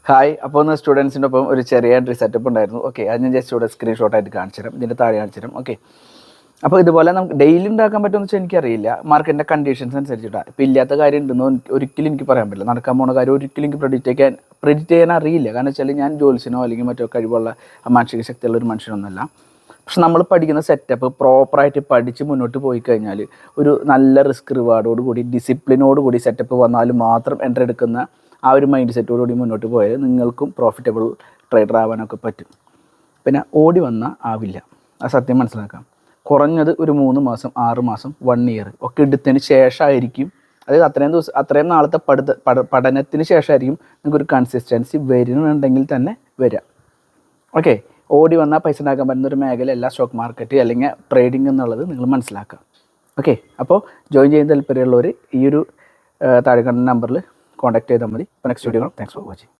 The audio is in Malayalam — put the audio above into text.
ഹായ്, അപ്പോൾ ഒന്ന് സ്റ്റുഡൻസിൻ്റെ ഒപ്പം ഒരു ചെറിയ എൻട്രി സെറ്റപ്പ് ഉണ്ടായിരുന്നു. ഓക്കെ, അത് ഞാൻ ജസ്റ്റ് ഇവിടെ സ്ക്രീൻഷോട്ടായിട്ട് കാണിച്ചു തരാം, ഇതിൻ്റെ താഴെ കാണിച്ചു തരാം. ഓക്കെ, അപ്പോൾ ഇതുപോലെ നമുക്ക് ഡെയിലി ഉണ്ടാക്കാൻ പറ്റുമെന്ന് വെച്ചാൽ എനിക്കറിയില്ല, മാർക്കറ്റിൻ്റെ കണ്ടീഷൻസ് അനുസരിച്ചിട്ടാണ്. ഇപ്പോൾ ഇല്ലാത്ത കാര്യം ഉണ്ടെന്ന് ഒരിക്കലും എനിക്ക് പറയാൻ പറ്റില്ല. നടക്കാൻ പോകുന്ന കാര്യം ഒരിക്കലും എനിക്ക് പ്രെഡിക്റ്റ് ചെയ്യാൻ അറിയില്ല. കാരണം വെച്ചാൽ ഞാൻ ജോലിസിനോ അല്ലെങ്കിൽ മറ്റോ കഴിവുള്ള മാനസിക ശക്തിയുള്ള ഒരു മനുഷ്യനൊന്നുമല്ല. പക്ഷെ നമ്മൾ പഠിക്കുന്ന സെറ്റപ്പ് പ്രോപ്പറായിട്ട് പഠിച്ച് മുന്നോട്ട് പോയി കഴിഞ്ഞാൽ ഒരു നല്ല റിസ്ക് റിവാർഡോട് കൂടി ഡിസിപ്ലിനോട് കൂടി സെറ്റപ്പ് വന്നാൽ മാത്രം എൻട്രി എടുക്കുന്ന ആ ഒരു മൈൻഡ് സെറ്റോടുകൂടി മുന്നോട്ട് പോയാൽ നിങ്ങൾക്കും പ്രോഫിറ്റബിൾ ട്രേഡർ ആവാനൊക്കെ പറ്റും. പിന്നെ ഓടി വന്നാൽ ആവില്ല, ആ സത്യം മനസ്സിലാക്കാം. കുറഞ്ഞത് ഒരു 3 മാസം 6 മാസം 1 ഇയർ ഒക്കെ എടുത്തതിന് ശേഷമായിരിക്കും, അതായത് അത്രയും നാളത്തെ പഠനത്തിന് ശേഷമായിരിക്കും നിങ്ങൾക്കൊരു കൺസിസ്റ്റൻസി വരുന്നുണ്ടെങ്കിൽ തന്നെ വരിക. ഓക്കെ, ഓടി വന്നാൽ പൈസ ഉണ്ടാക്കാൻ പറ്റുന്ന ഒരു മേഖലയല്ല സ്റ്റോക്ക് മാർക്കറ്റ് അല്ലെങ്കിൽ ട്രേഡിംഗ് എന്നുള്ളത് നിങ്ങൾ മനസ്സിലാക്കുക. ഓക്കെ, അപ്പോൾ ജോയിൻ ചെയ്യാൻ താല്പര്യമുള്ളവർ ഈ ഒരു താഴെ കാണുന്ന നമ്പറിൽ കോൺടാക്ട് ചെയ്താൽ മതി. അപ്പോൾ next video, thanks for watching.